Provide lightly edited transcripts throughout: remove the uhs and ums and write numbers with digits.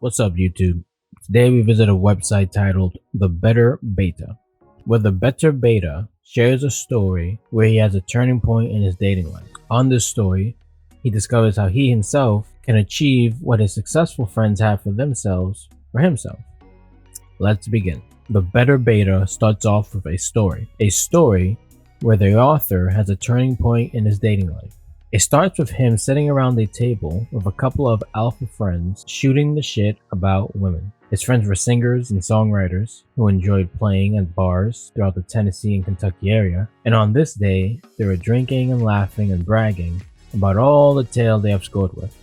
What's up, YouTube? Today we visit a website titled The Better Beta, where the Better Beta shares a story where he has a turning point in his dating life. On this story, he discovers how he himself can achieve what his successful friends have for themselves for himself. Let's begin. The Better Beta starts off with a story where the author has a turning point in his dating life. It starts with him sitting around a table with a couple of alpha friends shooting the shit about women. His friends were singers and songwriters who enjoyed playing at bars throughout the Tennessee and Kentucky area, and on this day, they were drinking and laughing and bragging about all the tail they have scored with.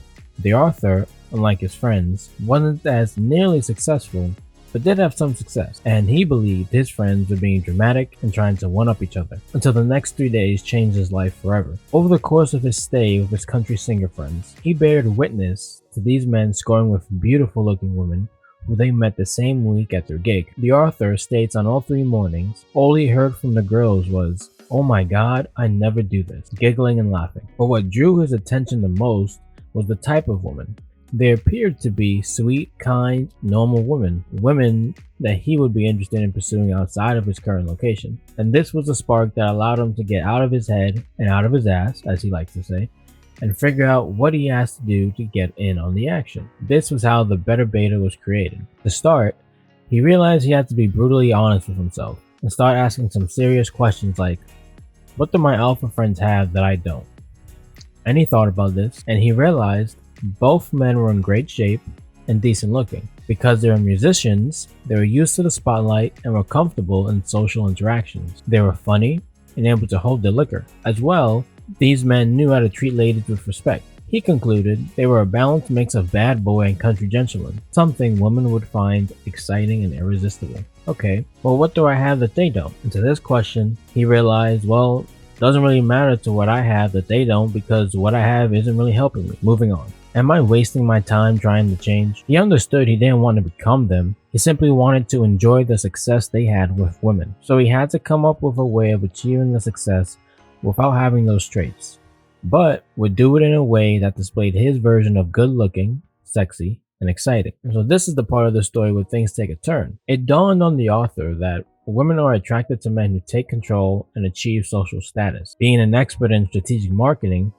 The author, unlike his friends, wasn't as nearly successful, but did have some success, and he believed his friends were being dramatic and trying to one-up each other, until the next 3 days changed his life forever. Over the course of his stay with his country singer friends, he bared witness to these men scoring with beautiful-looking women who they met the same week at their gig. The author states on all 3 mornings, all he heard from the girls was, "Oh my god, I never do this," giggling and laughing. But what drew his attention the most was the type of woman. They appeared to be sweet, kind, normal women that he would be interested in pursuing outside of his current location. And this was a spark that allowed him to get out of his head and out of his ass, as he likes to say, and figure out what he has to do to get in on the action. This was how the Better Beta was created. To start, he realized he had to be brutally honest with himself and start asking some serious questions like, what do my alpha friends have that I don't? And he thought about this, and he realized both men were in great shape and decent looking. Because they were musicians, they were used to the spotlight and were comfortable in social interactions. They were funny and able to hold their liquor. As well, these men knew how to treat ladies with respect. He concluded they were a balanced mix of bad boy and country gentleman, something women would find exciting and irresistible. Okay, well, what do I have that they don't? And to this question, he realized, well, doesn't really matter to what I have that they don't, because what I have isn't really helping me. Moving on. Am I wasting my time trying to change? He understood he didn't want to become them. He simply wanted to enjoy the success they had with women. So he had to come up with a way of achieving the success without having those traits, but would do it in a way that displayed his version of good looking, sexy, and exciting. And so this is the part of the story where things take a turn. It dawned on the author that women are attracted to men who take control and achieve social status. Being an expert in strategic marketing,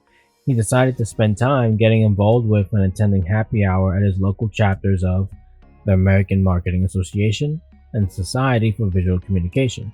he decided to spend time getting involved with and attending happy hour at his local chapters of the American Marketing Association and Society for Visual Communication.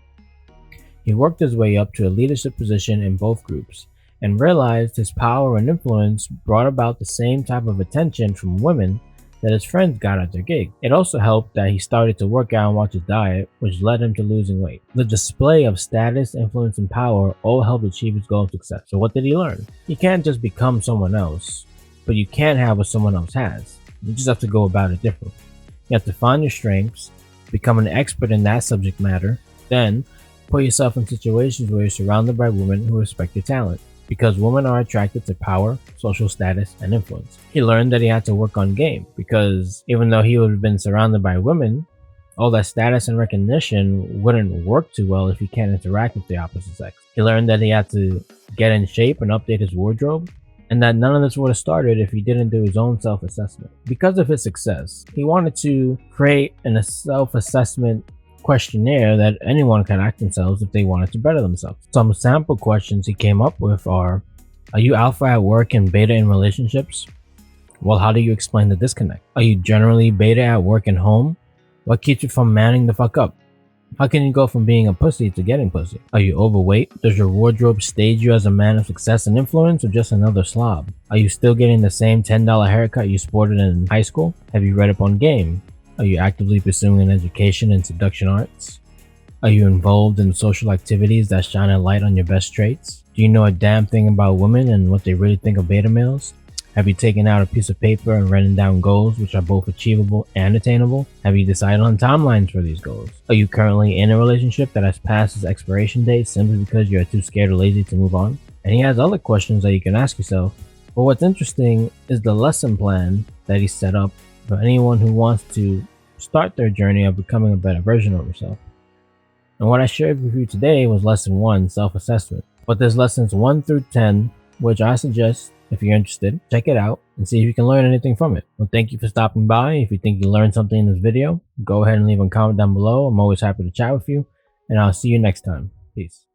He worked his way up to a leadership position in both groups and realized his power and influence brought about the same type of attention from women that his friends got at their gig. It also helped that he started to work out and watch his diet, which led him to losing weight. The display of status, influence, and power all helped achieve his goal of success. So what did he learn? You can't just become someone else, but you can have what someone else has. You just have to go about it differently. You have to find your strengths, become an expert in that subject matter, then put yourself in situations where you're surrounded by women who respect your talent, because women are attracted to power, social status, and influence. He learned that he had to work on game, because even though he would have been surrounded by women, all that status and recognition wouldn't work too well if he can't interact with the opposite sex. He learned that he had to get in shape and update his wardrobe, and that none of this would have started if he didn't do his own self-assessment. Because of his success, he wanted to create a self-assessment questionnaire that anyone can ask themselves if they wanted to better themselves. Some sample questions he came up with are you alpha at work and beta in relationships? Well, how do you explain the disconnect? Are you generally beta at work and home? What keeps you from manning the fuck up? How can you go from being a pussy to getting pussy? Are you overweight? Does your wardrobe stage you as a man of success and influence, or just another slob? Are you still getting the same $10 haircut you sported in high school? Have you read up on game? Are you actively pursuing an education in seduction arts? Are you involved in social activities that shine a light on your best traits? Do you know a damn thing about women and what they really think of beta males? Have you taken out a piece of paper and written down goals which are both achievable and attainable? Have you decided on timelines for these goals? Are you currently in a relationship that has passed its expiration date simply because you are too scared or lazy to move on? And he has other questions that you can ask yourself. But what's interesting is the lesson plan that he set up for anyone who wants to start their journey of becoming a better version of yourself. And what I shared with you today was lesson 1, self-assessment. But there's lessons 1 through 10 which I suggest, if you're interested, check it out and see if you can learn anything from it. Well, thank you for stopping by. If you think you learned something in this video, go ahead and leave a comment down below. I'm always happy to chat with you, and I'll see you next time. Peace.